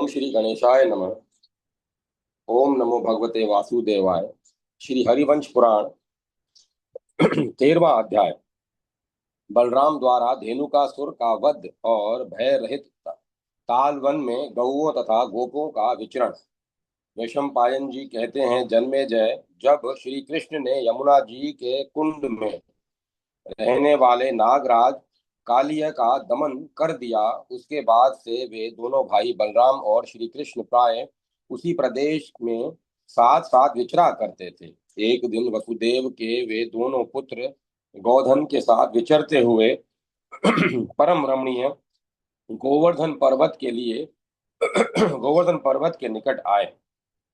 ओम श्री गणेशाय नमः। ओम नमो भगवते वासुदेवाय। श्री हरिवंश पुराण 13वां अध्याय। बलराम द्वारा धेनुकासुर का वध और भय रहित तालवन में गौओं तथा गोपों का विचरण। वैशंपायन जी कहते हैं, जन्मेजय, जब श्री कृष्ण ने यमुना जी के कुंड में रहने वाले नागराज कालिय का दमन कर दिया, उसके बाद से वे दोनों भाई बलराम और श्री कृष्ण प्राय उसी प्रदेश में साथ साथ विचरा करते थे। एक दिन वसुदेव के वे दोनों पुत्र गोधन के साथ विचरते हुए परम रमणीय गोवर्धन पर्वत के लिए गोवर्धन पर्वत के निकट आए।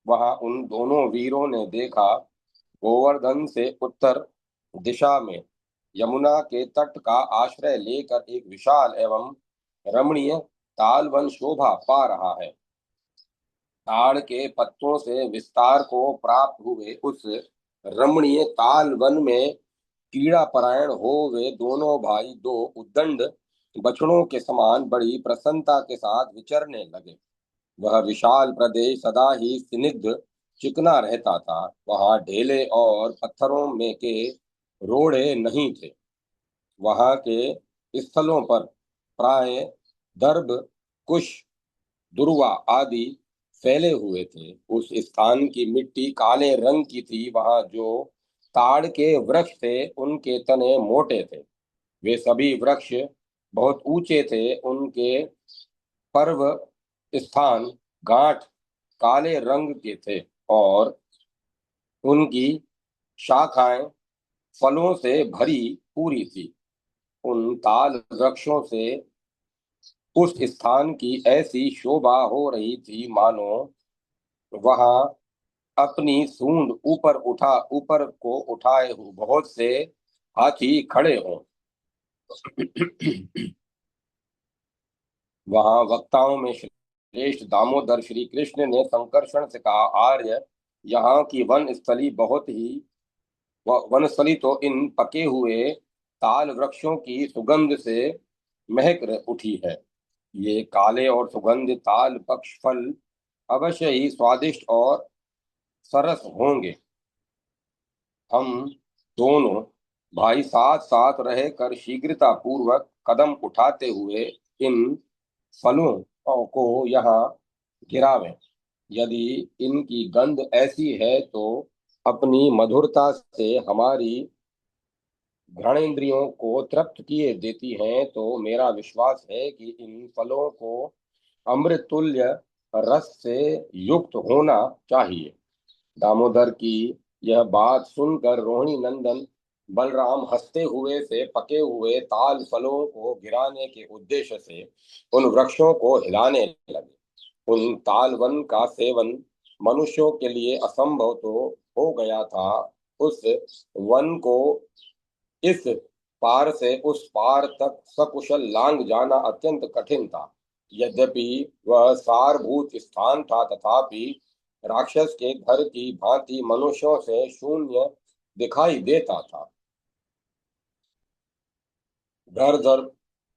वहां उन दोनों वीरों ने देखा, गोवर्धन से उत्तर दिशा में यमुना के तट का आश्रय लेकर एक विशाल एवं रमणीय तालवन शोभा पा रहा है। ताड़ के पत्तों से विस्तार को प्राप्त हुए उस रमणीय तालवन में कीड़ा परायण हो वे दोनों भाई दो उद्दंड बछड़ों के समान बड़ी प्रसन्नता के साथ विचरने लगे। वह विशाल प्रदेश सदा ही स्निग्ध चिकना रहता था। वहां ढेले और पत्थरों में के रोड़े नहीं थे। वहां के स्थलों पर प्राय दर्भ, कुश, दुर्वा आदि फैले हुए थे। उस स्थान की मिट्टी काले रंग की थी। वहां जो ताड़ के वृक्ष थे उनके तने मोटे थे। वे सभी वृक्ष बहुत ऊंचे थे। उनके पर्व स्थान गांठ काले रंग के थे और उनकी शाखाएं फलों से भरी पूरी थी। उन ताल वृक्षों से उस स्थान की ऐसी शोभा हो रही थी मानो वहां अपनी सूंड ऊपर को उठाए हुए बहुत से हाथी खड़े हों। वहां वक्ताओं में श्रेष्ठ दामोदर श्री कृष्ण ने संकर्षण से कहा, आर्य, यहाँ की वनस्थली तो इन पके हुए ताल वृक्षों की सुगंध से महक उठी है। ये काले और सुगंधित ताल पक्ष फल अवश्य ही स्वादिष्ट और सरस होंगे। हम दोनों भाई साथ साथ रहकर शीघ्रता पूर्वक कदम उठाते हुए इन फलों को यहाँ गिरावें। यदि इनकी गंध ऐसी है तो अपनी मधुरता से हमारी घ्राणेंद्रियों को तृप्त किए देती हैं, तो मेरा विश्वास है कि इन फलों को अमृत तुल्य रस से युक्त होना चाहिए। दामोदर की यह बात सुनकर रोहिणी नंदन बलराम हंसते हुए से पके हुए ताल फलों को गिराने के उद्देश्य से उन वृक्षों को हिलाने लगे। उन ताल वन का सेवन मनुष्यों के लिए असंभव तो हो गया था। उस वन को इस पार से उस पार तक सकुशल लांग जाना अत्यंत कठिन था। यद्यपि वह सारभूत स्थान था, तथापि राक्षस के घर की भांति मनुष्यों से शून्य दिखाई देता था। गर्दभ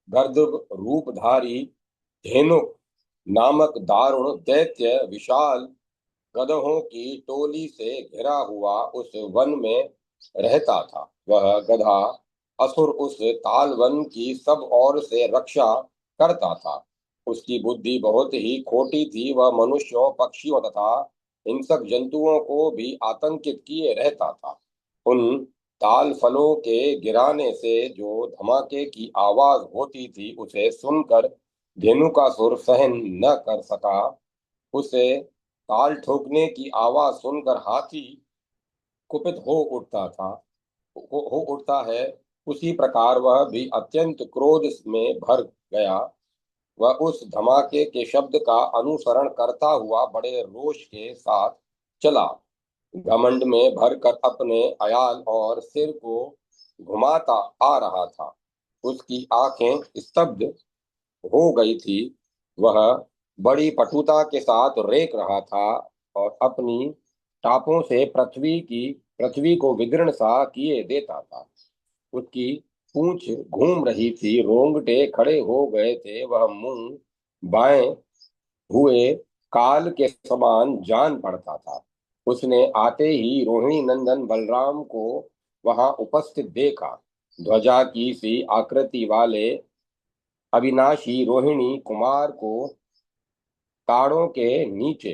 गर्दभ रूपधारी धेनुक नामक दारुण दैत्य विशाल गधों की टोली से घिरा हुआ उस वन में रहता था। वह गधा असुर उस तालवन की सब ओर से रक्षा करता था। उसकी बुद्धि बहुत ही खोटी थी। वह मनुष्यों, पक्षियों तथा हिंसक जंतुओं को भी आतंकित किए रहता था। उन ताल फलों के गिराने से जो धमाके की आवाज होती थी, उसे सुनकर धेनुकासुर सहन न कर सका। उसे ताल ठोकने की आवाज सुनकर हाथी कुपित हो उठता है। उसी प्रकार वह भी अत्यंत क्रोध में भर गया। वह उस धमाके के शब्द का अनुसरण करता हुआ बड़े रोष के साथ चला। घमंड में भरकर अपने अयाल और सिर को घुमाता आ रहा था। उसकी आंखें स्तब्ध हो गई थी। वह बड़ी पटुता के साथ रेक रहा था और अपनी टापों से पृथ्वी को विदीर्ण सा किए देता था। उसकी पूंछ घूम रही थी, रोंगटे खड़े हो गए थे। वह मुंह बाएं हुए काल के समान जान पड़ता था। उसने आते ही रोहिणी नंदन बलराम को वहां उपस्थित देखा। ध्वजा की सी आकृति वाले अविनाशी रोहिणी कुमार को ताड़ों के नीचे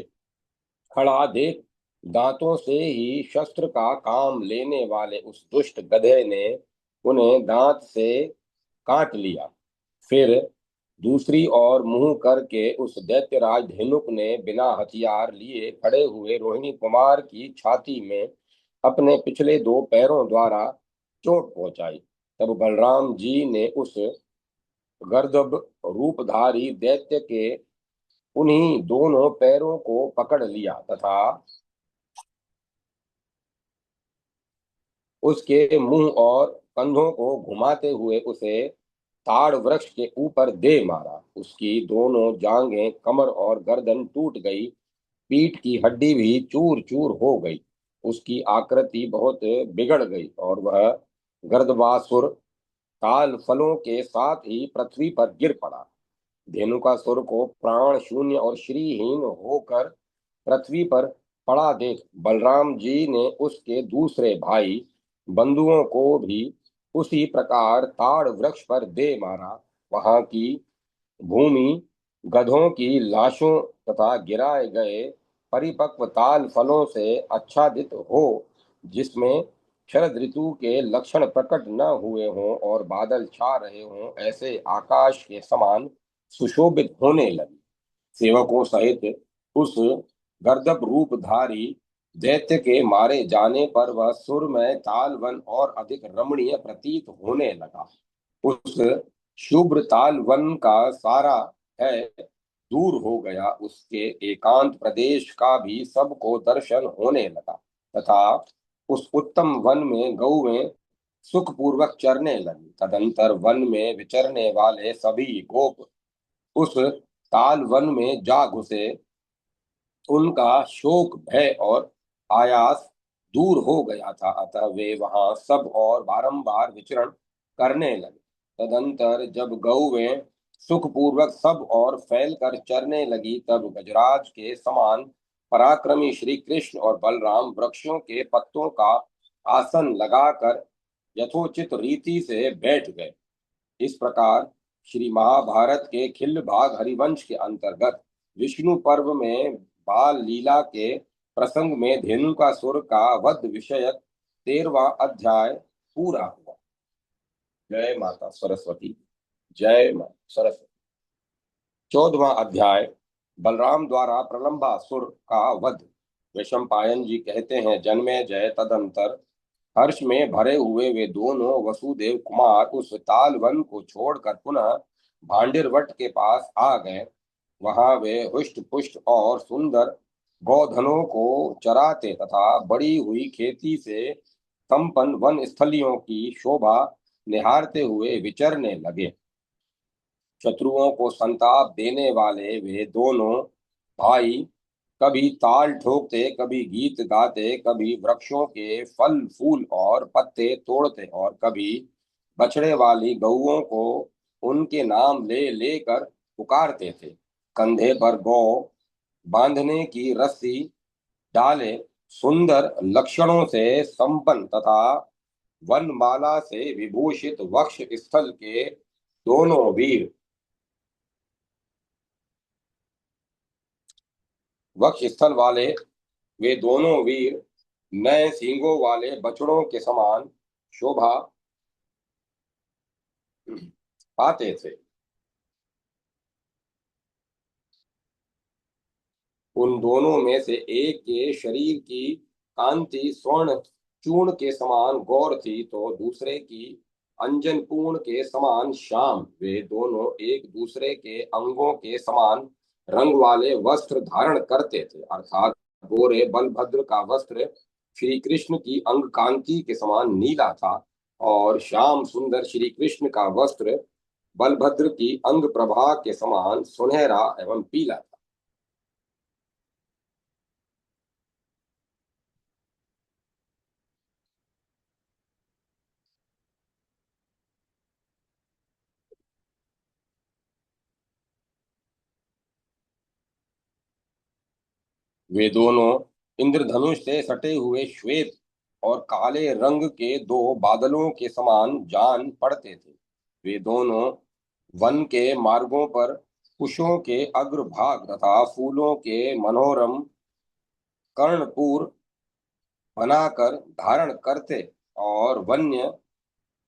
खड़ा देख दांतों से ही शस्त्र का काम लेने वाले उस दुष्ट गधे ने उन्हें दांत से काट लिया। फिर दूसरी ओर मुंह करके उस दैत्यराज धेनुक ने बिना हथियार लिए खड़े हुए रोहिणी कुमार की छाती में अपने पिछले दो पैरों द्वारा चोट पहुंचाई। तब बलराम जी ने उस गर्दभ रूपधारी दैत्य के उन्हीं दोनों पैरों को पकड़ लिया तथा उसके मुंह और कंधों को घुमाते हुए उसे ताड़ वृक्ष के ऊपर दे मारा। उसकी दोनों जांघें, कमर और गर्दन टूट गई। पीठ की हड्डी भी चूर चूर हो गई। उसकी आकृति बहुत बिगड़ गई और वह गर्दबासुर काल फलों के साथ ही पृथ्वी पर गिर पड़ा। धेनुकासुर को प्राण शून्य और श्रीहीन होकर पृथ्वी पर पड़ा देख बलराम जी ने उसके दूसरे भाई बंधुओं को भी उसी प्रकार ताड़ वृक्ष पर दे मारा। वहां की भूमि गधों की लाशों तथा गिराए गए परिपक्व ताल फलों से आच्छादित हो, जिसमें शरद ऋतु के लक्षण प्रकट न हुए हों और बादल छा रहे हों, ऐसे आकाश के समान सुशोभित होने लगी। सेवकों सहित उस गर्दभ रूपधारी दैत्य के मारे जाने पर वह सुरमय तालवन और अधिक रमणीय प्रतीत होने लगा। उस शुभ्र तालवन का सारा है दूर हो गया। उसके एकांत प्रदेश का भी सबको दर्शन होने लगा तथा उस उत्तम वन में गौएं सुखपूर्वक चरने लगी। तदंतर वन में विचरने वाले सभी गोप उस ताल वन में जा घुसे। उनका शोक, भय और आयास दूर हो गया था, अतः वे वहां सब और बारंबार विचरण करने लगे। तदंतर जब गौवें सुखपूर्वक सब और फैलकर चरने लगी, तब गजराज के समान पराक्रमी श्री कृष्ण और बलराम वृक्षों के पत्तों का आसन लगाकर यथोचित रीति से बैठ गए। इस प्रकार श्री महाभारत के खिल्ल भाग हरिवंश के अंतर्गत विष्णु पर्व में बाल लीला के प्रसंग में धेनुकासुर का वध विषयक 13वां अध्याय पूरा हुआ। जय माता सरस्वती। जय माता सरस्वती। 14वां अध्याय बलराम द्वारा प्रलंबासुर का वध। वैशंपायन जी कहते हैं, जन्मे जय तदंतर हर्ष में भरे हुए वे दोनों वसुदेव कुमार उस ताल वन को छोड़कर पुनः भांडिरवट के पास आ गए। वहां वे हुष्ट पुष्ट और सुंदर गौधनों को चराते तथा बड़ी हुई खेती से संपन्न वन स्थलियों की शोभा निहारते हुए विचरने लगे। शत्रुओं को संताप देने वाले वे दोनों भाई कभी ताल ठोकते, कभी गीत गाते, कभी वृक्षों के फल फूल और पत्ते तोड़ते और कभी बछड़े वाली गौओं को उनके नाम ले लेकर पुकारते थे। कंधे पर गौ बांधने की रस्सी डाले सुंदर लक्षणों से संपन्न तथा वनमाला से विभूषित वक्ष स्थल के दोनों वीर वक्ष स्थल वाले वे दोनों वीर नए सींगों वाले बछड़ों के समान शोभा पाते थे। उन दोनों में से एक के शरीर की कांति स्वर्ण चूर्ण के समान गौर थी, तो दूसरे की अंजन पूर्ण के समान श्याम। वे दोनों एक दूसरे के अंगों के समान रंग वाले वस्त्र धारण करते थे, अर्थात गोरे बलभद्र का वस्त्र श्री कृष्ण की अंग कांति के समान नीला था और श्याम सुंदर श्री कृष्ण का वस्त्र बलभद्र की अंग प्रभा के समान सुनहरा एवं पीला था। वे दोनों इंद्रधनुष से सटे हुए श्वेत और काले रंग के दो बादलों के समान जान पड़ते थे। वे दोनों वन के मार्गों पर कुशों के अग्रभाग तथा फूलों के मनोरम कर्णपूर बनाकर धारण करते और वन्य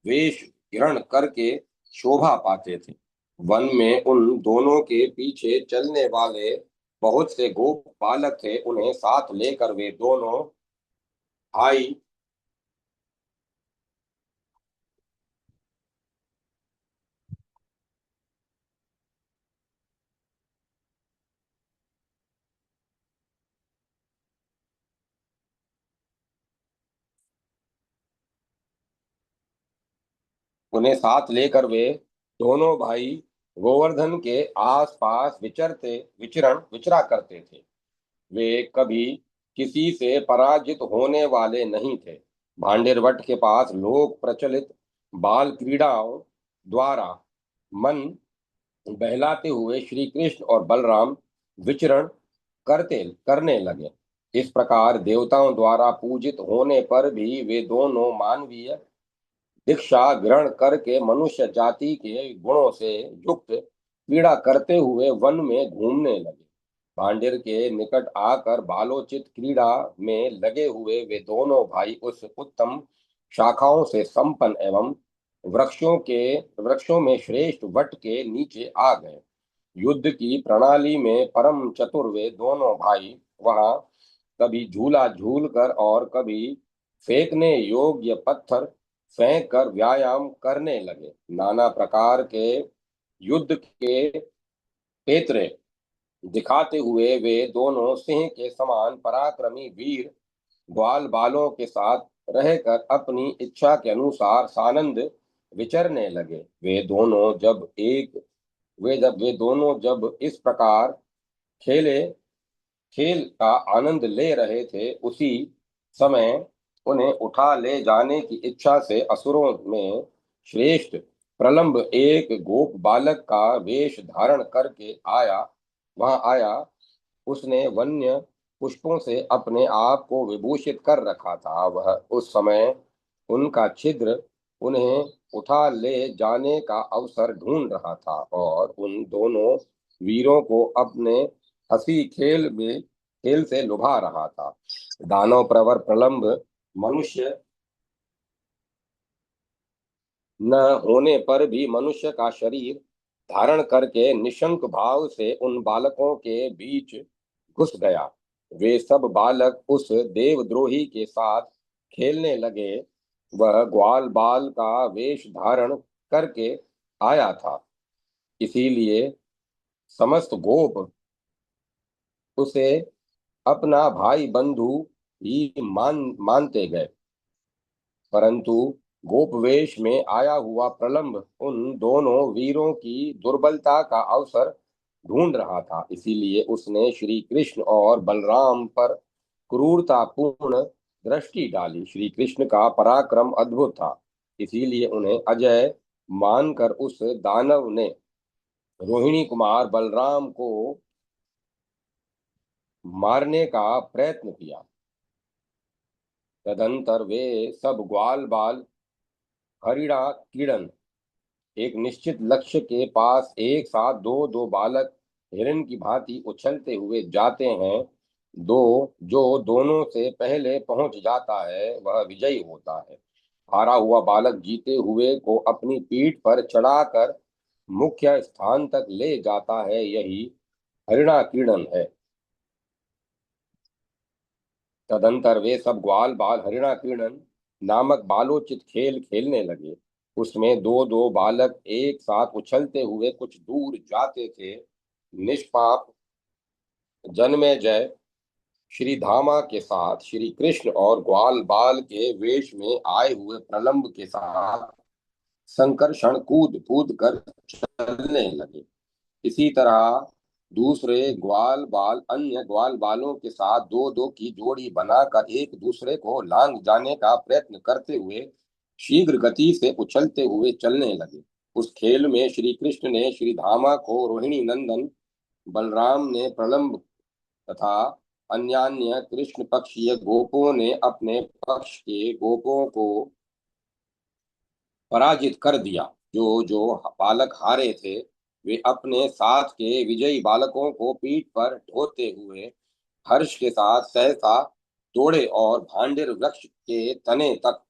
वेश ग्रहण करके शोभा पाते थे। वन में उन दोनों के पीछे चलने वाले बहुत से गोप बालक थे। उन्हें साथ लेकर वे दोनों भाई उन्हें साथ लेकर वे दोनों भाई गोवर्धन के आसपास विचरा करते थे। वे कभी किसी से पराजित होने वाले नहीं थे। भांडेरवट के पास लोक प्रचलित बाल क्रीड़ाओं द्वारा मन बहलाते हुए श्री कृष्ण और बलराम विचरण करते करने लगे। इस प्रकार देवताओं द्वारा पूजित होने पर भी वे दोनों मानवीय दीक्षा ग्रहण करके मनुष्य जाति के गुणों से युक्त क्रीड़ा करते हुए वन में घूमने लगे। भांडेर के निकट आकर बालोचित क्रीड़ा में लगे हुए वे दोनों भाई उस उत्तम शाखाओं से संपन्न एवं वृक्षों में श्रेष्ठ वट के नीचे आ गए। युद्ध की प्रणाली में परम चतुर वे दोनों भाई वहां कभी झूला झूल कर और कभी फेंकने योग्य पत्थर फेंक कर व्यायाम करने लगे। नाना प्रकार के युद्ध के पेतरे दिखाते हुए वे दोनों सिंह के समान पराक्रमी वीर ग्वाल बालों के साथ रहकर अपनी इच्छा के अनुसार सानंद विचरने लगे। वे दोनों जब इस प्रकार खेले खेल का आनंद ले रहे थे, उसी समय उन्हें उठा ले जाने की इच्छा से असुरों में श्रेष्ठ प्रलंब एक गोप बालक का वेश धारण करके वहां आया। उसने वन्य पुष्पों से अपने आप को विभूषित कर रखा था। वह उस समय उनका छिद्र उन्हें उठा ले जाने का अवसर ढूंढ रहा था और उन दोनों वीरों को अपने हंसी खेल से लुभा रहा था। दानव प्रवर प्रलंब मनुष्य न होने पर भी मनुष्य का शरीर धारण करके निशंक भाव से उन बालकों के बीच घुस गया। वे सब बालक उस देवद्रोही के साथ खेलने लगे। वह ग्वाल बाल का वेश धारण करके आया था, इसीलिए समस्त गोप उसे अपना भाई बंधु ही मानते गए। परंतु गोपवेश में आया हुआ प्रलंब उन दोनों वीरों की दुर्बलता का अवसर ढूंढ रहा था, इसीलिए उसने श्री कृष्ण और बलराम पर क्रूरतापूर्ण दृष्टि डाली। श्री कृष्ण का पराक्रम अद्भुत था, इसीलिए उन्हें अजय मानकर उस दानव ने रोहिणी कुमार बलराम को मारने का प्रयत्न किया। तदंतर वे सब ग्वाल बाल हरिणा किरण एक निश्चित लक्ष्य के पास एक साथ दो दो बालक हिरण की भांति उछलते हुए जाते हैं। दो जो दोनों से पहले पहुंच जाता है वह विजयी होता है। हारा हुआ बालक जीते हुए को अपनी पीठ पर चढ़ाकर मुख्य स्थान तक ले जाता है। यही हरिणा क्रीड़न है। तदंतर वे सब ग्वाल बाल हरिणा क्रीड़न नामक बालोचित खेल खेलने लगे। उसमें दो दो बालक एक साथ उछलते हुए कुछ दूर जाते थे। निष्पाप जन्मेजय श्री धामा के साथ श्री कृष्ण और ग्वाल बाल के वेश में आए हुए प्रलंब के साथ संकर्षण कूद कूद कर चलने लगे। इसी तरह दूसरे ग्वाल बाल अन्य ग्वाल बालों के साथ दो दो की जोड़ी बनाकर एक दूसरे को लांग जाने का प्रयत्न करते हुए शीघ्र गति से उछलते हुए चलने लगे। उस खेल में श्री कृष्ण ने श्री धामा को रोहिणी नंदन, बलराम ने प्रलंब तथा अन्यान्य कृष्ण पक्षीय गोपों ने अपने पक्ष के गोपों को पराजित कर दिया। जो जो बालक हारे थे वे अपने साथ के विजयी बालकों को पीठ पर ढोते हुए हर्ष के साथ सहसा दौड़े और भांडिर वृक्ष के तने तक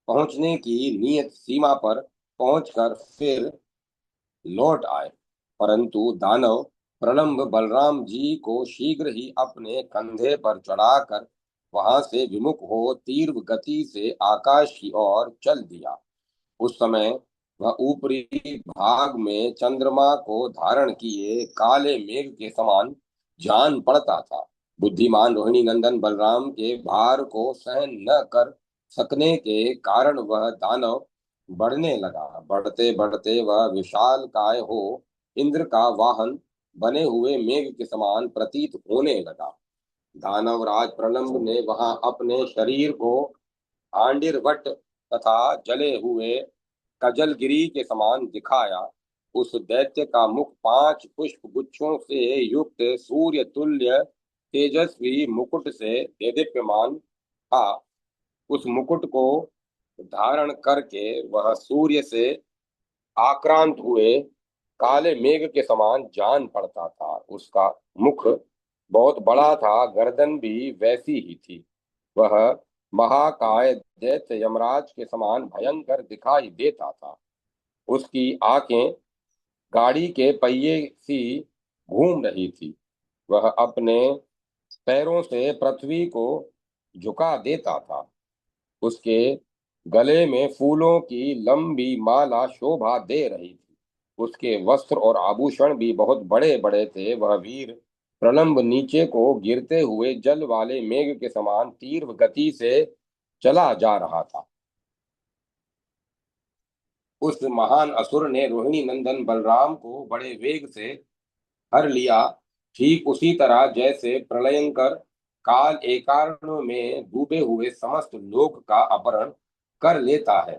पहुंचने की नियत सीमा पर पहुंचकर फिर लौट आए। परंतु दानव प्रलंब बलराम जी को शीघ्र ही अपने कंधे पर चढ़ाकर वहां से विमुख हो तीव्र गति से आकाश की ओर चल दिया। उस समय वह ऊपरी भाग में चंद्रमा को धारण किए काले मेघ के समान जान पड़ता था। बुद्धिमान रोहिणी नंदन बलराम के भार को सहन न कर सकने के कारण वह दानव बढ़ने लगा। बढ़ते बढ़ते वह विशाल काय हो इंद्र का वाहन बने हुए मेघ के समान प्रतीत होने लगा। दानवराज प्रलंब ने वहां अपने शरीर को आंडिरवट तथा जले हुए कजलगिरी के समान दिखाया। उस दैत्य का मुख 5 पुष्प गुच्छों से युक्त सूर्य तुल्य तेजस्वी मुकुट से देदीप्यमान था। उस मुकुट को धारण करके वह सूर्य से आक्रांत हुए काले मेघ के समान जान पड़ता था। उसका मुख बहुत बड़ा था, गर्दन भी वैसी ही थी। वह महाकाय दैत्य यमराज के समान भयंकर दिखाई देता था। उसकी आंखें गाड़ी के पहिए सी घूम रही थी। वह अपने पैरों से पृथ्वी को झुका देता था। उसके गले में फूलों की लंबी माला शोभा दे रही थी। उसके वस्त्र और आभूषण भी बहुत बड़े बड़े थे। वह वीर प्रलंब नीचे को गिरते हुए जल वाले मेघ के समान तीव्र गति से चला जा रहा था। उस महान असुर ने रोहिणी नंदन बलराम को बड़े वेग से हर लिया, ठीक उसी तरह जैसे प्रलयंकर काल एकारण में डूबे हुए समस्त लोक का अपहरण कर लेता है।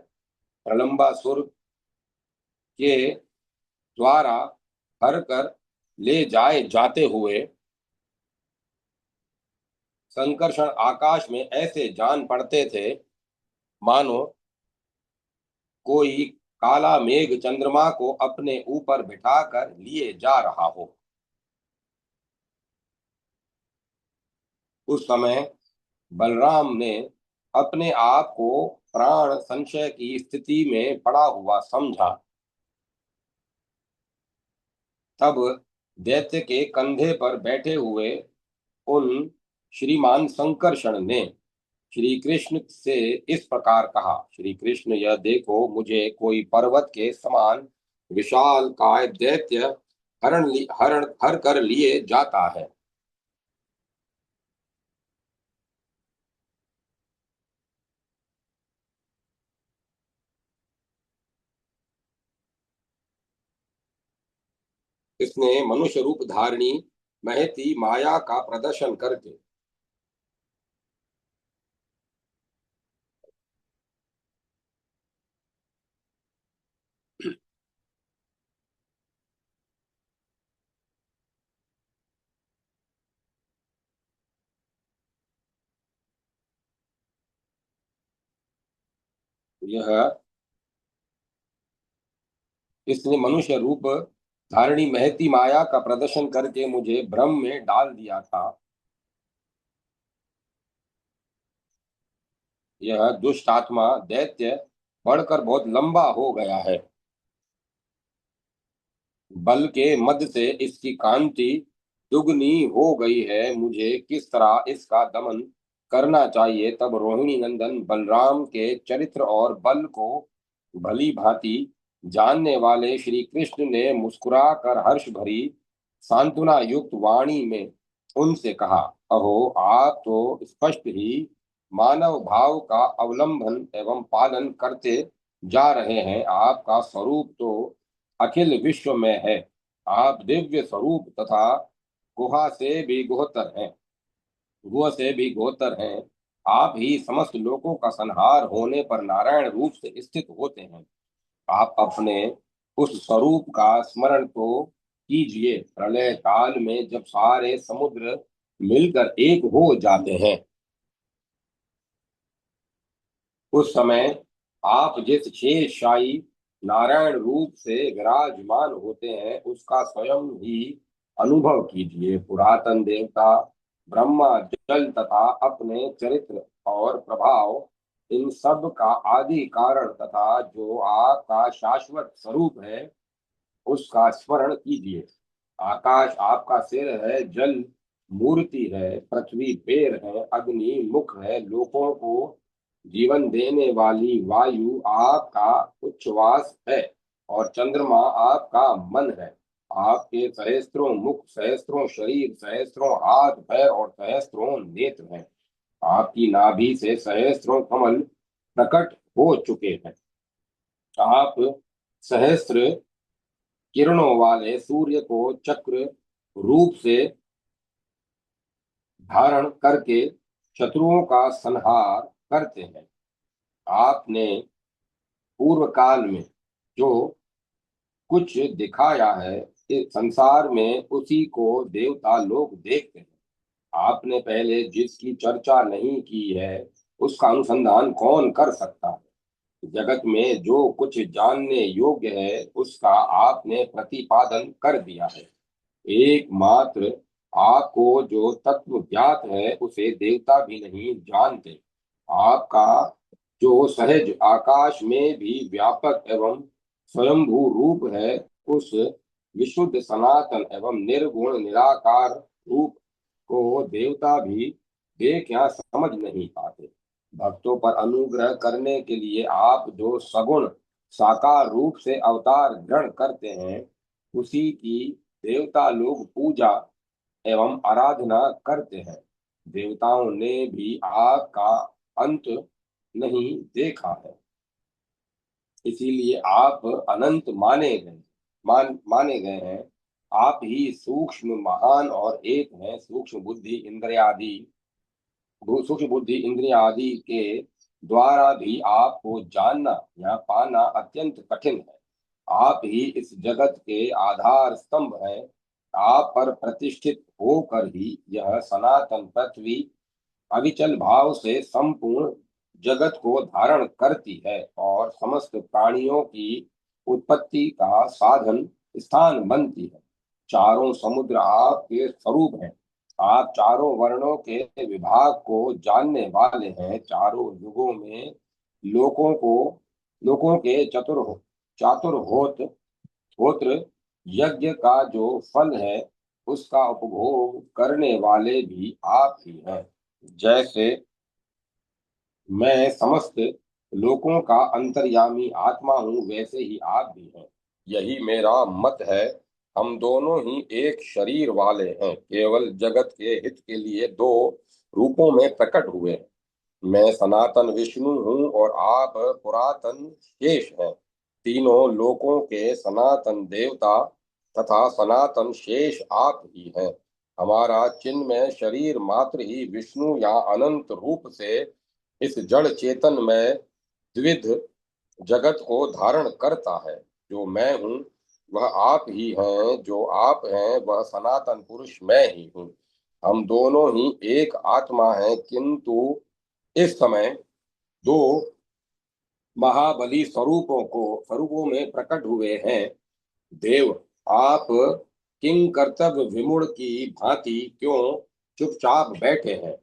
प्रलंबासुर के द्वारा हर कर ले जाए जाते हुए संकर्षण आकाश में ऐसे जान पड़ते थे मानो कोई काला मेघ चंद्रमा को अपने ऊपर बिठाकर लिए जा रहा हो। उस समय बलराम ने अपने आप को प्राण संशय की स्थिति में पड़ा हुआ समझा। तब दैत्य के कंधे पर बैठे हुए उन श्रीमान संकर्षण ने श्री कृष्ण से इस प्रकार कहा, श्री कृष्ण, यह देखो, मुझे कोई पर्वत के समान विशाल काय दैत्य हरण हर कर लिए जाता है। इसने मनुष्य रूप धारणी महती माया का प्रदर्शन करके यह इसने मनुष्य रूप धारणी महती माया का प्रदर्शन करके मुझे भ्रम में डाल दिया था। यह दुष्ट आत्मा दैत्य बढ़कर बहुत लंबा हो गया है। बल के मद से इसकी कांति दुगनी हो गई है। मुझे किस तरह इसका दमन करना चाहिए? तब रोहिणी नंदन बलराम के चरित्र और बल को भली भांति जानने वाले श्री कृष्ण ने मुस्कुराकर हर्ष भरी सांत्वना युक्त वाणी में उनसे कहा, अहो, आप तो स्पष्ट ही मानव भाव का अवलंबन एवं पालन करते जा रहे हैं। आपका स्वरूप तो अखिल विश्व में है। आप दिव्य स्वरूप तथा गुहा से भी गुहतर हैं, गुह से भी गोतर हैं। आप ही समस्त लोकों का संहार होने पर नारायण रूप से स्थित होते हैं। आप अपने उस स्वरूप का स्मरण तो कीजिए। प्रलय काल में जब सारे समुद्र मिलकर एक हो जाते हैं। उस समय आप जिस शेषशाही नारायण रूप से विराजमान होते हैं उसका स्वयं ही अनुभव कीजिए। पुरातन देवता ब्रह्मा जल तथा अपने चरित्र और प्रभाव इन सब का आदि कारण तथा जो आपका शाश्वत स्वरूप है उसका स्मरण कीजिए। आकाश आपका सिर है, जल मूर्ति है, पृथ्वी पैर है, अग्नि मुख है, लोकों को जीवन देने वाली वायु आपका उच्छ्वास है और चंद्रमा आपका मन है। आपके सहस्त्रों मुख, सहस्त्रों शरीर, सहस्त्रों हाथ पैर और सहस्त्रों नेत्र हैं। आपकी नाभि से सहस्त्रों कमल प्रकट हो चुके हैं। आप सहस्त्र किरणों वाले सूर्य को चक्र रूप से धारण करके शत्रुओं का संहार करते हैं। आपने पूर्व काल में जो कुछ दिखाया है इस संसार में उसी को देवता लोग देखते हैं। आपने पहले जिसकी चर्चा नहीं की है उसका अनुसंधान कौन कर सकता है। जगत में जो कुछ जानने योग्य है उसका आपने प्रतिपादन कर दिया है। एकमात्र आपको जो तत्व ज्ञात है उसे देवता भी नहीं जानते। आपका जो सहज आकाश में भी व्यापक एवं स्वयंभू रूप है उस विशुद्ध सनातन एवं निर्गुण निराकार रूप को देवता भी देख या समझ नहीं पाते। भक्तों पर अनुग्रह करने के लिए आप जो सगुण साकार रूप से अवतार ग्रहण करते हैं उसी की देवता लोग पूजा एवं आराधना करते हैं। देवताओं ने भी आपका अंत नहीं देखा है, इसीलिए आप अनंत माने गए हैं। आप ही सूक्ष्म महान और एक हैं। सूक्ष्म बुद्धि इंद्रिय आदि के द्वारा भी आपको जानना या पाना अत्यंत कठिन है। आप ही इस जगत के आधार स्तंभ हैं। आप पर प्रतिष्ठित होकर ही यह सनातन पृथ्वी अविचल भाव से संपूर्ण जगत को धारण करती है और समस्त प्राणियों की उत्पत्ति का साधन स्थान बनती है। चारों समुद्र आपके स्वरूप हैं। आप चारों वर्णों के विभाग को जानने वाले हैं। चारों युगों में लोकों के चातुर होत्र यज्ञ का जो फल है उसका उपभोग करने वाले भी आप ही हैं। जैसे मैं समस्त लोकों का अंतर्यामी आत्मा हूँ वैसे ही आप भी हैं। यही मेरा मत है। हम दोनों ही एक शरीर वाले हैं, केवल जगत के हित के लिए दो रूपों में प्रकट हुए हैं। मैं सनातन विष्णु हूँ और आप पुरातन शेष हैं। तीनों लोकों के सनातन देवता तथा सनातन शेष आप ही हैं। हमारा चिन्मय शरीर मात्र ही विष्णु या अनंत रूप से इस जड़ चेतन में द्विध जगत को धारण करता है। जो मैं हूँ वह आप ही हैं, जो आप हैं वह सनातन पुरुष मैं ही हूँ। हम दोनों ही एक आत्मा हैं, किंतु इस समय दो महाबली स्वरूपों में प्रकट हुए हैं। देव, आप किंग कर्तव्य विमूढ़ की भांति क्यों चुपचाप बैठे हैं।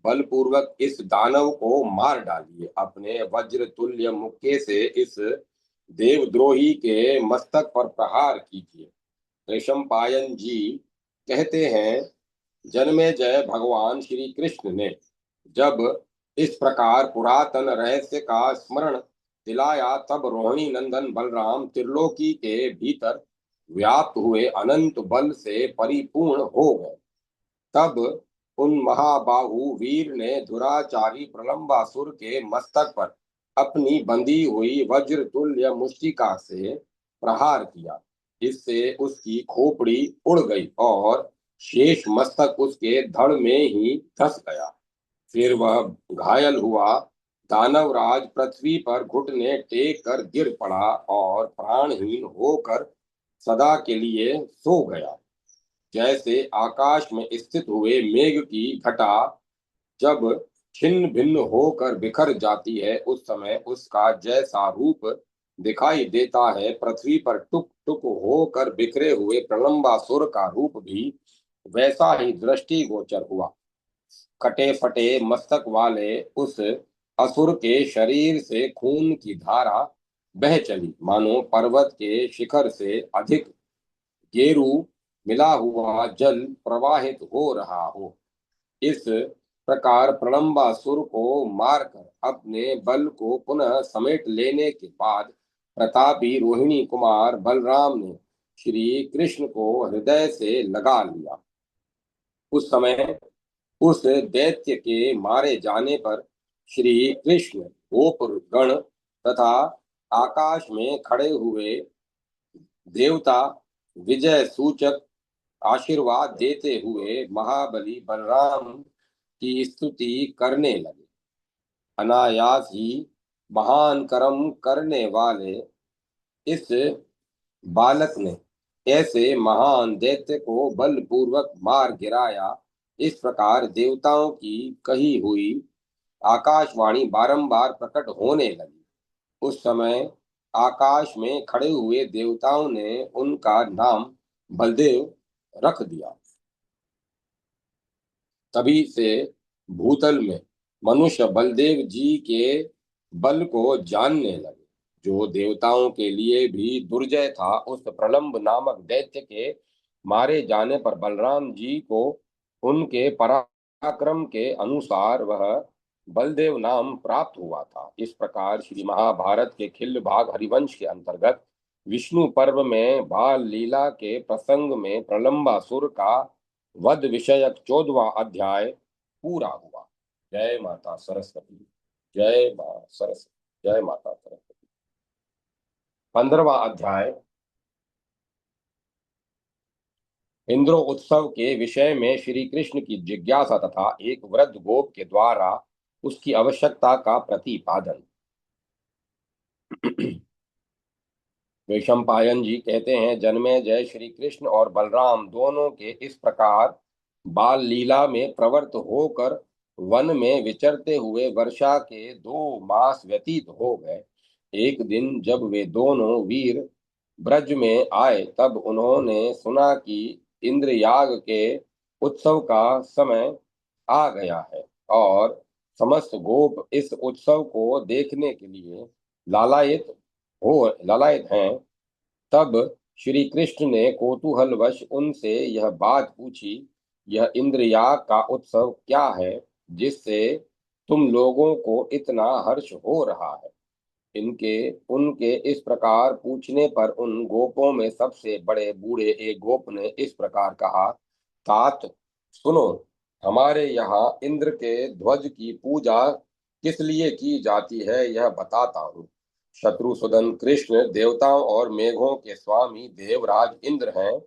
बलपूर्वक इस दानव को मार डालिए। अपने वज्र तुल्य मुक्के से इस देवद्रोही के मस्तक पर प्रहार कीजिए। रेशम पायन जी कहते हैं, जन्मे जय भगवान श्री कृष्ण ने जब इस प्रकार पुरातन रहस्य का स्मरण दिलाया तब रोहिणी नंदन बलराम त्रिलोकी के भीतर व्याप्त हुए अनंत बल से परिपूर्ण हो गए। तब उन महाबाहु वीर ने दुराचारी प्रलंबासुर के मस्तक पर अपनी बंधी हुई वज्र तुल्य मुष्टिका से प्रहार किया। इससे उसकी खोपड़ी उड़ गई और शेष मस्तक उसके धड़ में ही धस गया। फिर वह घायल हुआ। दानवराज पृथ्वी पर घुटने टेक कर गिर पड़ा और प्राणहीन होकर सदा के लिए सो गया। जैसे आकाश में स्थित हुए मेघ की घटा जब छिन्न भिन्न होकर बिखर जाती है, उस समय उसका जैसा रूप दिखाई देता है, पृथ्वी पर टुक टुक होकर बिखरे हुए प्रलंबासुर का रूप भी वैसा ही दृष्टिगोचर हुआ। कटे फटे मस्तक वाले उस असुर के शरीर से खून की धारा बह चली, मानो पर्वत के शिखर से अधिक गेरू मिला हुआ जल प्रवाहित हो रहा हो। इस प्रकार प्रलंबासुर को मारकर अपने बल को पुनः समेट लेने के बाद प्रतापी रोहिणी कुमार बलराम ने श्री कृष्ण को हृदय से लगा लिया। उस समय उस दैत्य के मारे जाने पर श्री कृष्ण गोप गण तथा आकाश में खड़े हुए देवता विजय सूचक आशीर्वाद देते हुए महाबली बलराम की स्तुति करने लगे। अनायास ही महान कर्म करने वाले इस बालक ने ऐसे महान दैत्य को बलपूर्वक मार गिराया। इस प्रकार देवताओं की कही हुई आकाशवाणी बारंबार प्रकट होने लगी। उस समय आकाश में खड़े हुए देवताओं ने उनका नाम बलदेव रख दिया। तभी से भूतल में मनुष्य बलदेव जी के बल को जानने लगे। जो देवताओं के लिए भी दुर्जय था, उस प्रलंब नामक दैत्य के मारे जाने पर बलराम जी को उनके पराक्रम के अनुसार वह बलदेव नाम प्राप्त हुआ था। इस प्रकार श्री महाभारत के खिल्ल भाग हरिवंश के अंतर्गत विष्णु पर्व में बाल लीला के प्रसंग में प्रलंबासुर का वध विषयक 14वां अध्याय पूरा हुआ। जय माता सरस्वती। जय मां सरस्वती। जय माता सरस्वती। 15वां अध्याय इंद्र उत्सव के विषय में श्री कृष्ण की जिज्ञासा तथा एक वृद्ध गोप के द्वारा उसकी आवश्यकता का प्रतिपादन। वैशंपायन जी कहते हैं, जन्मेजय श्री कृष्ण और बलराम दोनों के इस प्रकार बाल लीला में प्रवृत्त होकर वन में विचरते हुए वर्षा के 2 मास व्यतीत हो गए। एक दिन जब वे दोनों वीर ब्रज में आए, तब उन्होंने सुना कि इंद्रयाग के उत्सव का समय आ गया है और समस्त गोप इस उत्सव को देखने के लिए लालायित हैं। तब श्री कृष्ण ने कौतूहलवश उनसे यह बात पूछी, यह इंद्रयाग का उत्सव क्या है जिससे तुम लोगों को इतना हर्ष हो रहा है? इनके उनके इस प्रकार पूछने पर उन गोपों में सबसे बड़े बूढ़े एक गोप ने इस प्रकार कहा, तात सुनो, हमारे यहाँ इंद्र के ध्वज की पूजा किस लिए की जाती है यह बताता हूँ। शत्रुसूदन कृष्ण देवताओं और मेघों के स्वामी देवराज इंद्र हैं।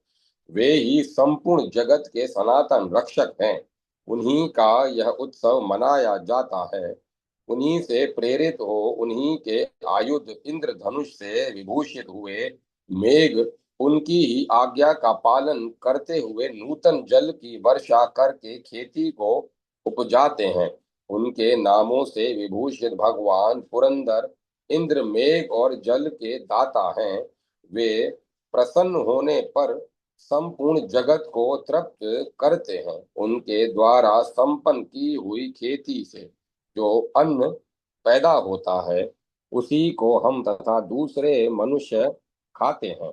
वे ही संपूर्ण जगत के सनातन रक्षक हैं। उन्हीं का यह उत्सव मनाया जाता है। उन्हीं से प्रेरित हो उन्हीं के आयुध इंद्रधनुष से विभूषित हुए मेघ उनकी ही आज्ञा का पालन करते हुए नूतन जल की वर्षा करके खेती को उपजाते हैं। उनके नामों से विभूषित भगवान पुरंदर इंद्र मेघ और जल के दाता हैं। वे प्रसन्न होने पर संपूर्ण जगत को तृप्त करते हैं। उनके द्वारा संपन्न की हुई खेती से जो अन्न पैदा होता है, उसी को हम तथा दूसरे मनुष्य खाते हैं।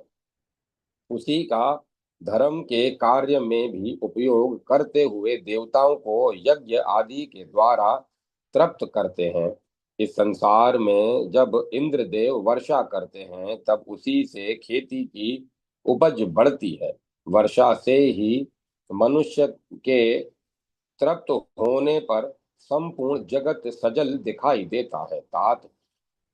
उसी का धर्म के कार्य में भी उपयोग करते हुए देवताओं को यज्ञ आदि के द्वारा तृप्त करते हैं। इस संसार में जब इंद्रदेव वर्षा करते हैं, तब उसी से खेती की उपज बढ़ती है। वर्षा से ही मनुष्य के तृप्त होने पर संपूर्ण जगत सजल दिखाई देता है। तात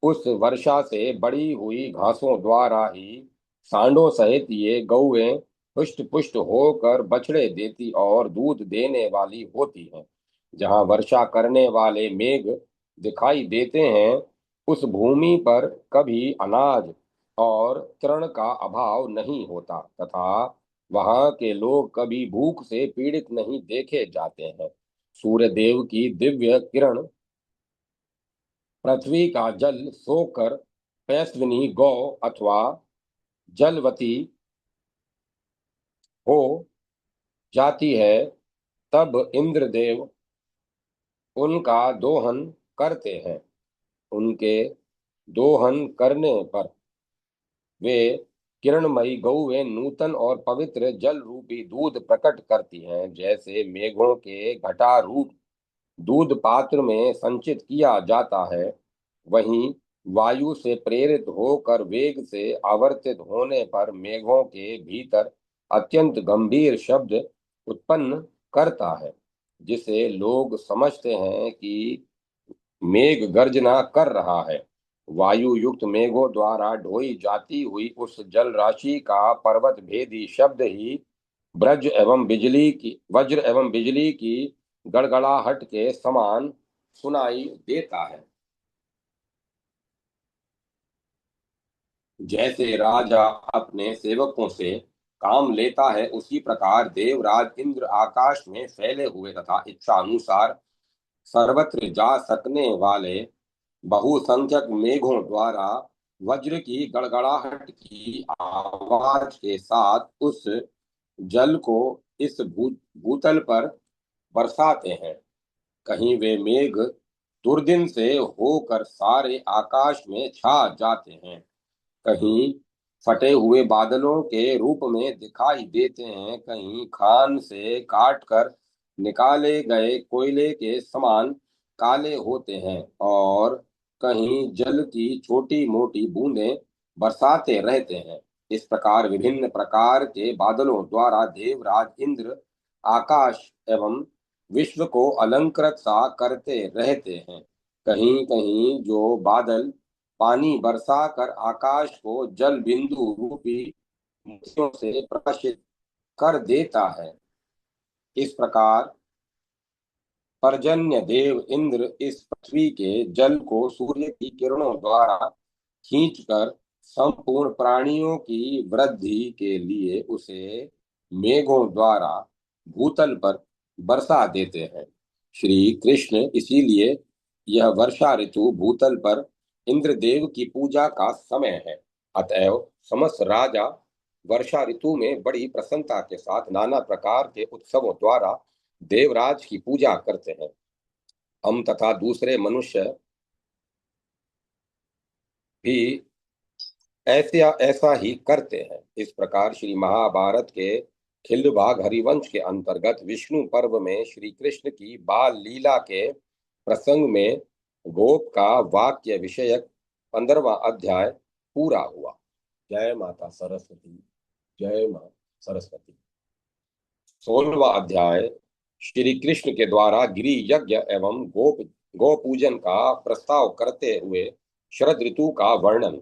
उस वर्षा से बड़ी हुई घासों द्वारा ही सांडों सहित ये गौएं पुष्ट पुष्ट होकर बछड़े देती और दूध देने वाली होती हैं। जहाँ वर्षा करने वाले मेघ दिखाई देते हैं, उस भूमि पर कभी अनाज और तृण का अभाव नहीं होता तथा वहां के लोग कभी भूख से पीड़ित नहीं देखे जाते हैं। सूर्य देव की दिव्य किरण पृथ्वी का जल सोकर पैस्विनी गौ अथवा जलवती हो जाती है, तब इंद्रदेव उनका दोहन करते हैं। उनके दोहन करने पर वे किरणमयी गौएं नूतन और पवित्र जल रूपी दूध प्रकट करती हैं। जैसे मेघों के घटा रूप दूध पात्र में संचित किया जाता है, वहीं वायु से प्रेरित होकर वेग से आवर्तित होने पर मेघों के भीतर अत्यंत गंभीर शब्द उत्पन्न करता है, जिसे लोग समझते हैं कि मेघ गर्जना कर रहा है। वायु युक्त मेघों द्वारा ढोई जाती हुई उस जल राशि का पर्वत भेदी शब्द ही वज्र एवं बिजली की गड़गड़ाहट के समान सुनाई देता है। जैसे राजा अपने सेवकों से काम लेता है, उसी प्रकार देवराज इंद्र आकाश में फैले हुए तथा इच्छा अनुसार सर्वत्र जा सकने वाले बहुसंख्यक मेघों द्वारा वज्र की गड़गड़ाहट की आवाज के साथ उस जल को इस भूतल पर बरसाते हैं। कहीं वे मेघ दुर्दिन से होकर सारे आकाश में छा जाते हैं, कहीं फटे हुए बादलों के रूप में दिखाई देते हैं, कहीं खान से काट कर निकाले गए कोयले के समान काले होते हैं, और कहीं जल की छोटी मोटी बूंदें बरसाते रहते हैं। इस प्रकार विभिन्न प्रकार के बादलों द्वारा देवराज इंद्र आकाश एवं विश्व को अलंकृत सा करते रहते हैं। कहीं कहीं जो बादल पानी बरसा कर आकाश को जल बिंदु रूपी मोतियों से प्रकाशित कर देता है। इस प्रकार पर्जन्य देव इंद्र इस पृथ्वी के जल को सूर्य की किरणों द्वारा खींचकर संपूर्ण प्राणियों की वृद्धि के लिए उसे मेघों द्वारा भूतल पर बरसा देते हैं। श्री कृष्ण इसीलिए यह वर्षा ऋतु भूतल पर इंद्रदेव की पूजा का समय है। अतएव समस्त राजा वर्षा ऋतु में बड़ी प्रसन्नता के साथ नाना प्रकार के उत्सवों द्वारा देवराज की पूजा करते हैं। हम तथा दूसरे मनुष्य भी ऐसा ही करते हैं। इस प्रकार श्री महाभारत के खिल्ड भाग हरिवंश के अंतर्गत विष्णु पर्व में श्री कृष्ण की बाल लीला के प्रसंग में गोप का वाक्य विषयक 15वां अध्याय पूरा हुआ। जय माता सरस्वती। जय मां सरस्वती। 16वां अध्याय श्री कृष्ण के द्वारा गिरि यज्ञ एवं गो पूजन का प्रस्ताव करते हुए शरद ऋतु का वर्णन।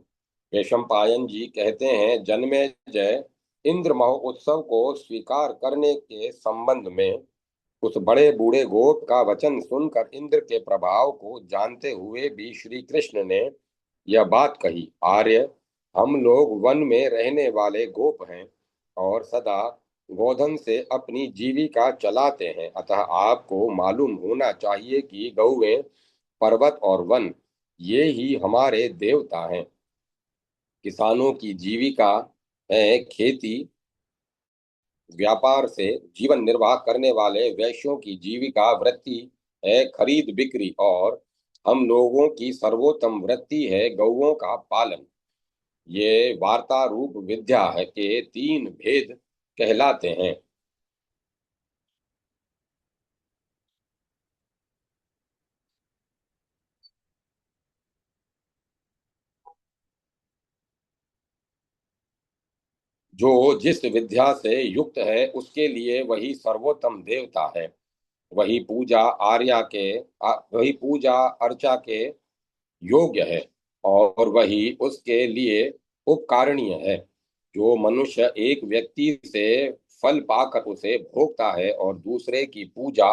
वैशंपायन जी कहते हैं, जन्मेजय इंद्र महोत्सव को स्वीकार करने के संबंध में उस बड़े बूढ़े गोप का वचन सुनकर इंद्र के प्रभाव को जानते हुए भी श्री कृष्ण ने यह बात कही, आर्य, हम लोग वन में रहने वाले गोप हैं और सदा गोधन से अपनी जीविका चलाते हैं। अतः आपको मालूम होना चाहिए कि गौएं, पर्वत और वन ये ही हमारे देवता हैं। किसानों की जीविका है खेती, व्यापार से जीवन निर्वाह करने वाले वैश्यों की जीविका वृत्ति है खरीद बिक्री, और हम लोगों की सर्वोत्तम वृत्ति है गौओं का पालन। ये वार्ता रूप विद्या है के 3 भेद कहलाते हैं। जो जिस विद्या से युक्त है उसके लिए वही सर्वोत्तम देवता है। वही पूजा वही पूजा अर्चा के योग्य है, और वही उसके लिए उपकारणीय है। जो मनुष्य एक व्यक्ति से फल पाकर उसे भोगता है और दूसरे की पूजा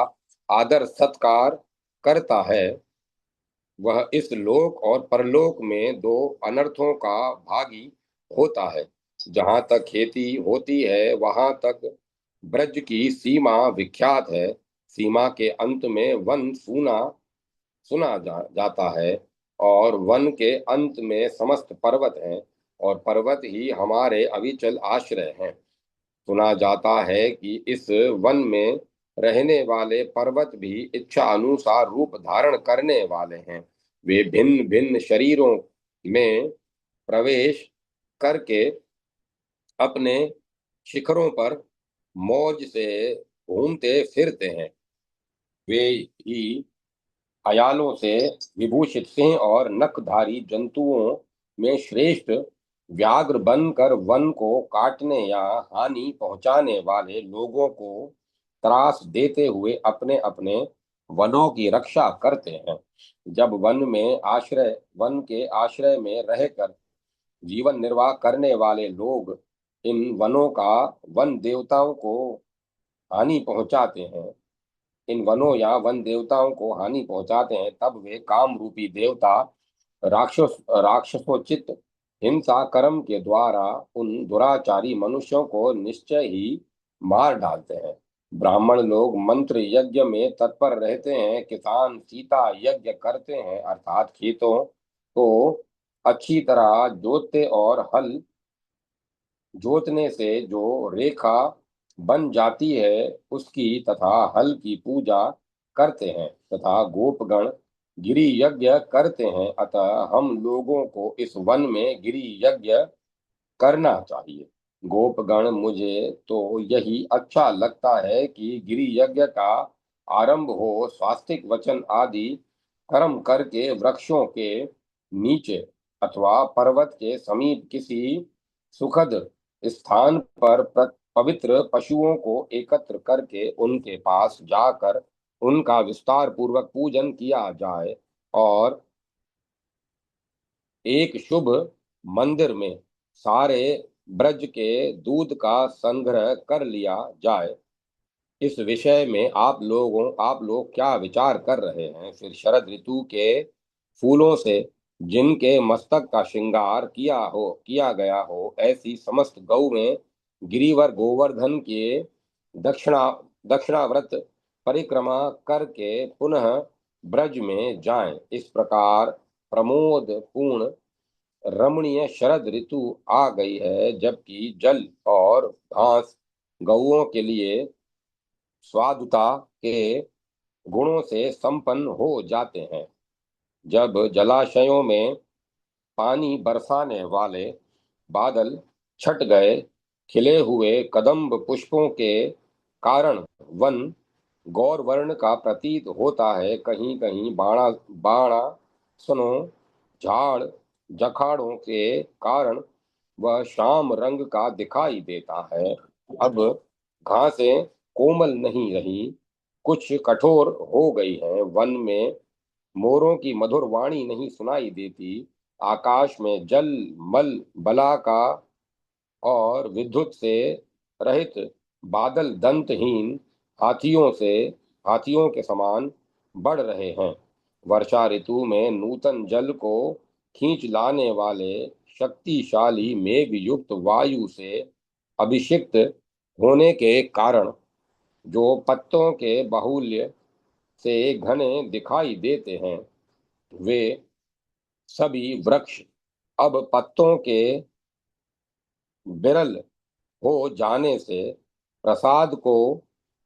आदर सत्कार करता है, वह इस लोक और परलोक में 2 अनर्थों का भागी होता है। जहां तक खेती होती है वहां तक ब्रज की सीमा विख्यात है। सीमा के अंत में वन सूना सुना जाता है, और वन के अंत में समस्त पर्वत हैं, और पर्वत ही हमारे अविचल आश्रय हैं। सुना जाता है कि इस वन में रहने वाले पर्वत भी इच्छा अनुसार रूप धारण करने वाले हैं। वे भिन्न भिन्न शरीरों में प्रवेश करके अपने शिखरों पर मौज से घूमते फिरते हैं। वे ही अयालों से विभूषित सिंह और नखधारी जंतुओं में श्रेष्ठ व्याघ्र बनकर वन को काटने या हानि पहुंचाने वाले लोगों को त्रास देते हुए अपने अपने वनों की रक्षा करते हैं। जब वन के आश्रय में रहकर जीवन निर्वाह करने वाले लोग इन वनों का वन देवताओं को हानि पहुंचाते हैं इन वनों या वन देवताओं को हानि पहुंचाते हैं, तब वे काम रूपी देवता राक्षसोचित हिंसा कर्म के द्वारा उन दुराचारी मनुष्यों को निश्चय ही मार डालते हैं। ब्राह्मण लोग मंत्र यज्ञ में तत्पर रहते हैं, किसान सीता यज्ञ करते हैं, अर्थात खेतों को अच्छी तरह जोतते और हल जोतने से जो रेखा बन जाती है उसकी तथा हल की पूजा करते हैं, तथा गोपगण गिरि यज्ञ करते हैं। अतः हम लोगों को इस वन में गिरि यज्ञ करना चाहिए। गोपगण, मुझे तो यही अच्छा लगता है कि गिरि यज्ञ का आरंभ हो स्वास्तिक वचन आदि कर्म करके वृक्षों के नीचे अथवा पर्वत के समीप किसी सुखद स्थान पर पवित्र पशुओं को एकत्र करके उनके पास जाकर उनका विस्तार पूर्वक पूजन किया जाए, और एक शुभ मंदिर में सारे ब्रज के दूध का संग्रह कर लिया जाए। इस विषय में आप लोग क्या विचार कर रहे हैं? फिर शरद ऋतु के फूलों से जिनके मस्तक का श्रृंगार किया गया हो, ऐसी समस्त गौ में गिरिवर गोवर्धन के दक्षिणा दक्षिणाव्रत परिक्रमा करके पुनः ब्रज में जाएं। इस प्रकार प्रमोद पूर्ण रमणीय शरद ऋतु आ गई है, जबकि जल और घास गौओं के लिए स्वादुता के गुणों से संपन्न हो जाते हैं। जब जलाशयों में पानी बरसाने वाले बादल छट गए, खिले हुए कदम्ब पुष्पों के कारण वन गौरवर्ण का प्रतीत होता है। कहीं कहीं बाणासनों, झाड़ जखाड़ों के कारण वह श्याम रंग का दिखाई देता है। अब घासें कोमल नहीं रही, कुछ कठोर हो गई हैं। वन में मोरों की मधुर वाणी नहीं सुनाई देती। आकाश में जल मल बला का और विद्युत से रहित बादल दंतहीन हाथियों के समान बढ़ रहे हैं। वर्षा ऋतु में नूतन जल को खींच लाने वाले शक्तिशाली मेघ युक्त वायु से अभिषिक्त होने के कारण जो पत्तों के बाहुल्य से घने दिखाई देते हैं, वे सभी वृक्ष अब पत्तों के विरल हो जाने से प्रसाद को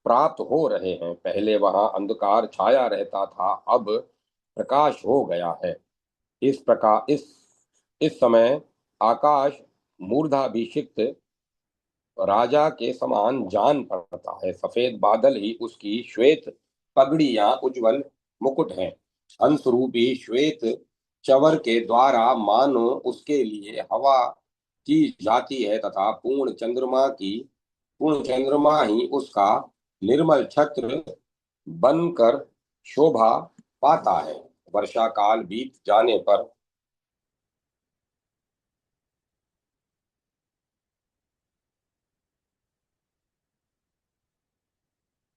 प्राप्त हो रहे हैं। पहले वहां अंधकार छाया रहता था, अब प्रकाश हो गया है। इस समय आकाश मूर्धाभिषिक्त राजा के समान जान पड़ता है। सफेद बादल ही उसकी श्वेत पगड़ी या उज्जवल मुकुट है। हंस रूपी श्वेत चवर के द्वारा मानो उसके लिए हवा की जाती है, तथा पूर्ण चंद्रमा ही उसका निर्मल छत्र बनकर शोभा पाता है। वर्षा काल बीत जाने पर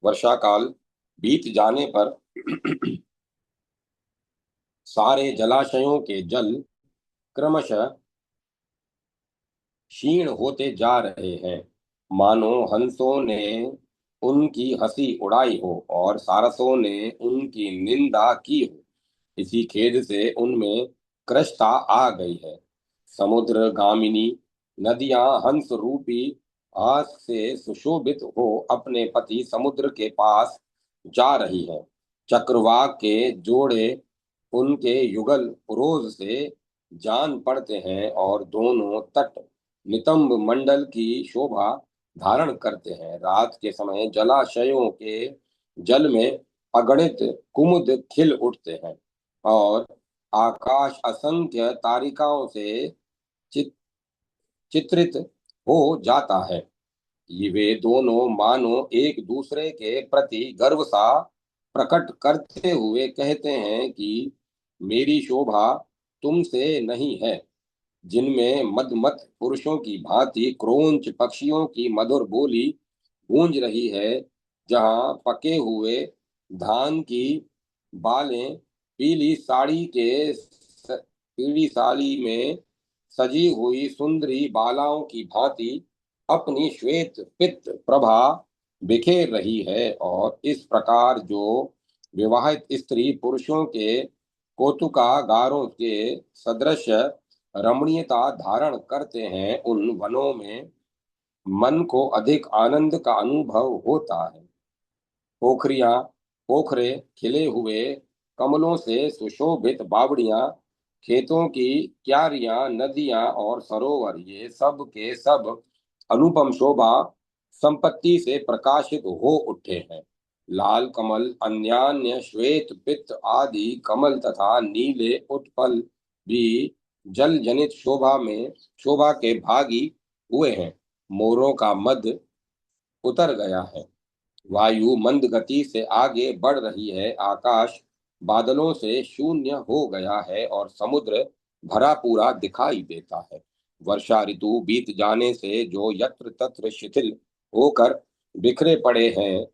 वर्षा काल बीत जाने पर सारे जलाशयों के जल क्रमशः क्षीण होते जा रहे हैं, मानो हंसों ने उनकी हंसी उड़ाई हो और सारसों ने उनकी निंदा की हो। इसी खेद से उनमें कृशता आ गई है। समुद्र गामिनी नदियां हंस रूपी हास से सुशोभित हो अपने पति समुद्र के पास जा रही हैं। चक्रवाक के जोड़े उनके युगल रोज से जान पड़ते हैं और दोनों तट नितंब मंडल की शोभा धारण करते हैं। रात के समय जलाशयों के जल में अगणित कुमुद खिल उठते हैं और आकाश असंख्य तारिकाओं से चित, चित्रित हो जाता है। ये वे दोनों मानो एक दूसरे के प्रति गर्व सा प्रकट करते हुए कहते हैं कि मेरी शोभा तुमसे नहीं है। जिनमें मदमत पुरुषों की भांति क्रोंच पक्षियों की मधुर बोली गूंज रही है, जहाँ पके हुए धान की बालें पीली साड़ी में सजी हुई सुंदरी बालाओं की भांति अपनी श्वेत पित्त प्रभा बिखेर रही है। और इस प्रकार जो विवाहित स्त्री पुरुषों के कौतुकागारों के सदृश रमणीयता धारण करते हैं, उन वनों में मन को अधिक आनंद का अनुभव होता है। पोखरियां पोखरे खिले हुए कमलों से सुशोभित बावड़ियां, खेतों की क्यारियां, नदियां और सरोवर, ये सब के सब अनुपम शोभा संपत्ति से प्रकाशित हो उठे हैं। लाल कमल, अन्यान्य श्वेत पित्त आदि कमल तथा नीले उत्पल भी जल जनित शोभा के भागी हुए हैं। मोरों का मद उतर गया है, वायु मंद गति से आगे बढ़ रही है, आकाश बादलों से शून्य हो गया है और समुद्र भरा पूरा दिखाई देता है। वर्षा ऋतु बीत जाने से जो यत्र तत्र शिथिल होकर बिखरे पड़े हैं,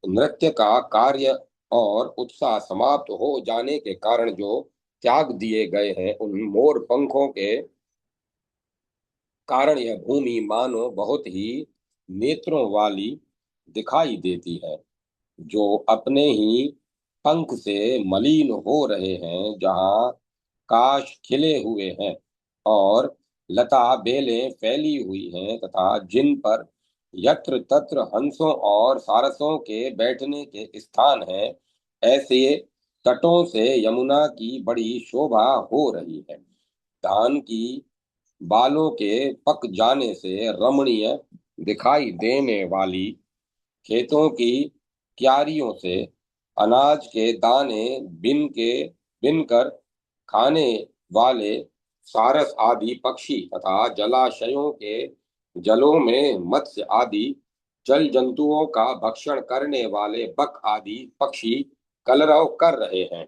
नृत्य का कार्य और उत्साह समाप्त हो जाने के कारण जो त्याग दिए गए हैं, उन मोर पंखों के कारण यह भूमि मानो बहुत ही नेत्रों वाली दिखाई देती है, जो अपने ही पंख से मलिन हो रहे हैं। जहाँ काश खिले हुए हैं और लता बेलें फैली हुई हैं तथा जिन पर यत्र तत्र हंसों और सारसों के बैठने के स्थान हैं, ऐसे तटों से यमुना की बड़ी शोभा हो रही है। धान की बालों के पक जाने से रमणीय दिखाई देने वाली खेतों की क्यारियों से अनाज के दाने बिन कर खाने वाले सारस आदि पक्षी तथा जलाशयों के जलों में मत्स्य आदि जल जंतुओं का भक्षण करने वाले बक आदि पक्षी कलरव कर रहे हैं।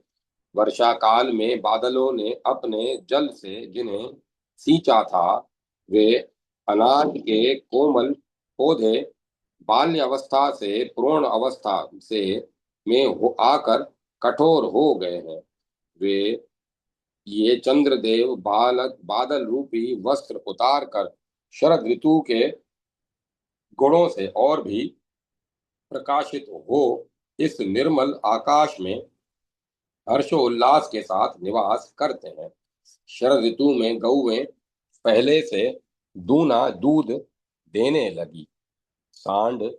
वर्षा काल में बादलों ने अपने जल से जिन्हें सींचा था, वे अनाज के कोमल पौधे बाल्य अवस्था से प्रौढ़ अवस्था से में हो आकर कठोर हो गए हैं। वे ये चंद्रदेव बालक बादल रूपी वस्त्र उतार कर शरद ऋतु के गुणों से और भी प्रकाशित हो इस निर्मल आकाश में हर्षोल्लास के साथ निवास करते हैं। शरद ऋतु में गौएं पहले से दूना दूध देने लगी, सांड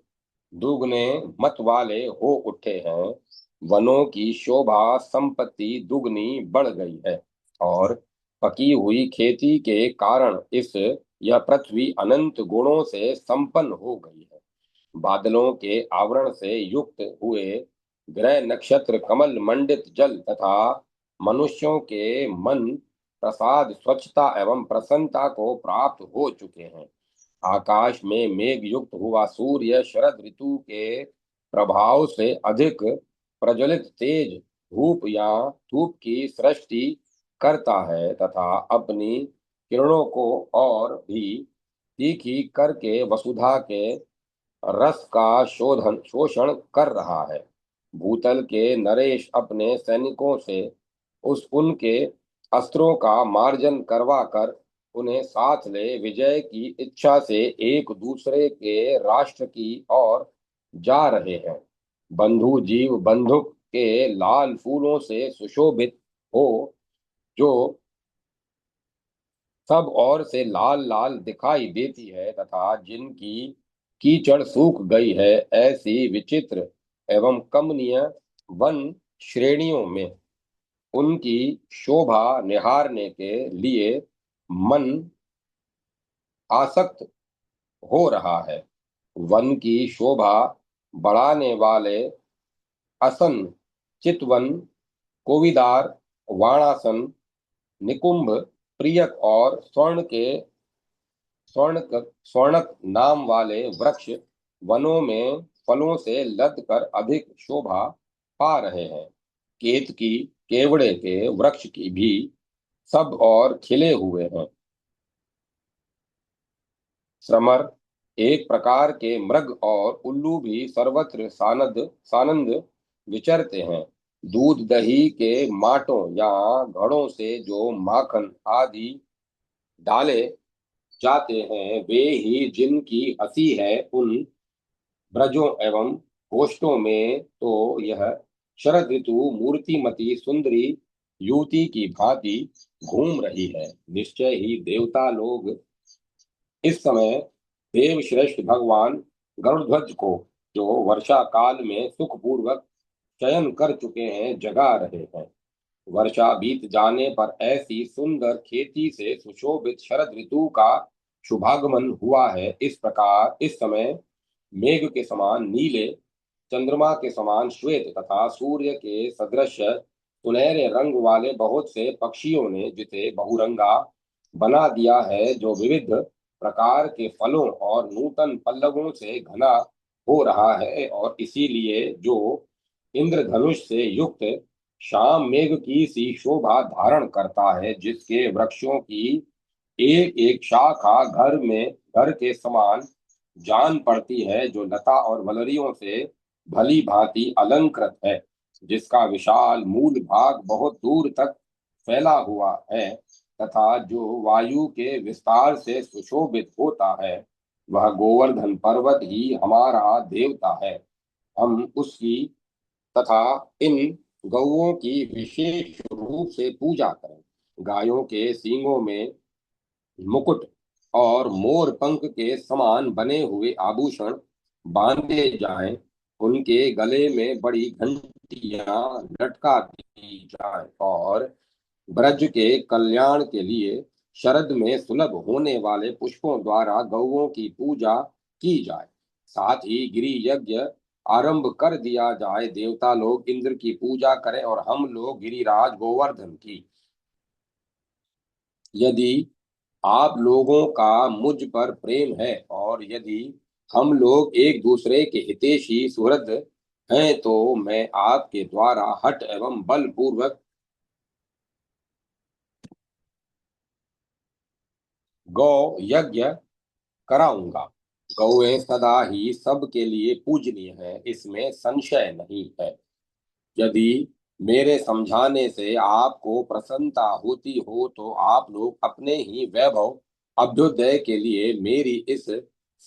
दुगने मत वाले हो उठे हैं, वनों की शोभा संपत्ति दुगनी बढ़ गई है और पकी हुई खेती के कारण इस यह पृथ्वी अनंत गुणों से संपन्न हो गई है। बादलों के आवरण से युक्त हुए ग्रह नक्षत्र कमल मंडित जल तथा मनुष्यों के मन प्रसाद स्वच्छता एवं प्रसन्नता को प्राप्त हो चुके हैं। आकाश में मेघ युक्त हुआ सूर्य शरद ऋतु के प्रभाव से अधिक प्रज्वलित तेज धूप की सृष्टि करता है तथा अपनी किरणों को और भी तीखी करके वसुधा के रस का शोषण कर रहा है। भूतल के नरेश अपने सैनिकों से उनके अस्त्रों का मार्जन करवा कर उन्हें साथ ले विजय की इच्छा से एक दूसरे के राष्ट्र की ओर जा रहे हैं। बंधु जीव बंदूक के लाल फूलों से सुशोभित हो, जो सब ओर से लाल लाल दिखाई देती है, तथा जिनकी कीचड़ सूख गई है, ऐसी विचित्र एवं कमनीय वन श्रेणियों में उनकी शोभा निहारने के लिए मन आसक्त हो रहा है। वन की शोभा बढ़ाने वाले असन, चितवन, कोविदार, वाणासन, निकुंभ, प्रियक और स्वर्णक नाम वाले वृक्ष वनों में फलों से लद कर अधिक शोभा पा रहे हैं। केतकी, केवड़े के वृक्ष की भी सब और खिले हुए हैं। श्रमर, एक प्रकार के मृग और उल्लू भी सर्वत्र सानंद विचरते हैं। दूध दही के माटों या घड़ों से जो माखन आदि डाले जाते हैं, वे ही जिनकी हंसी है। उन ब्रजों एवं गोष्ठों में तो यह शरद ऋतु मूर्तिमती सुंदरी युवती की भांति घूम रही है। निश्चय ही देवता लोग इस समय देव श्रेष्ठ भगवान गरुड़ध्वज को, जो वर्षा काल में सुखपूर्वक शयन कर चुके हैं, जगा रहे हैं। वर्षा बीत जाने पर ऐसी सुंदर खेती से सुशोभित शरद ऋतु का शुभागमन हुआ है। इस प्रकार इस समय मेघ के समान नीले, चंद्रमा के समान श्वेत तथा सूर्य के सदृश सुनहरे रंग वाले बहुत से पक्षियों ने जिसे बहुरंगा बना दिया है, जो विविध प्रकार के फलों और नूतन पल्लवों से घना हो रहा है, और इसीलिए जो इंद्रधनुष से युक्त श्याम मेघ की सी शोभा धारण करता है, जिसके वृक्षों की एक एक शाखा घर के समान जान पड़ती है, जो लता और वलरियों से भली भांति अलंकृत है, जिसका विशाल मूल भाग बहुत दूर तक फैला हुआ है, तथा जो वायु के विस्तार से सुशोभित होता है, वह गोवर्धन पर्वत ही हमारा देवता है। हम उसकी तथा इन गौओं की विशेष रूप से पूजा करें। गायों के सींगों में मुकुट और मोर पंख के समान बने हुए आभूषण बांधे जाएं। उनके गले में बड़ी घंटियां लटका दी जाएं, और ब्रज के कल्याण के लिए शरद में सुलभ होने वाले पुष्पों द्वारा गौओं की पूजा की जाए। साथ ही गिरि यज्ञ आरंभ कर दिया जाए। देवता लोग इंद्र की पूजा करें और हम लोग गिरिराज गोवर्धन की। यदि आप लोगों का मुझ पर प्रेम है और यदि हम लोग एक दूसरे के हितैषी सुहृद हैं, तो मैं आपके द्वारा हठ एवं बल पूर्वक गौ यज्ञ कराऊंगा। गौएं सदा ही सबके लिए पूजनीय है, इसमें संशय नहीं है। यदि मेरे समझाने से आपको प्रसन्नता होती हो, तो आप लोग अपने ही वैभव अभ्युदय के लिए मेरी इस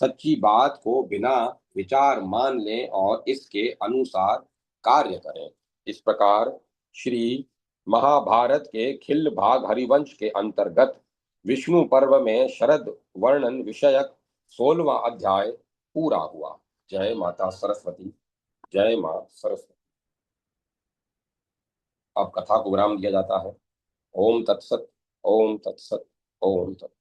सच्ची बात को बिना विचार मान लें और इसके अनुसार कार्य करें। इस प्रकार श्री महाभारत के खिल्ल भाग हरिवंश के अंतर्गत विष्णु पर्व में शरद वर्णन विषयक 16वां अध्याय पूरा हुआ। जय माता सरस्वती। जय मां सरस्वती। अब कथा को विराम दिया जाता है। ओम तत्सत। ओम तत्सत। ओम तत्सत।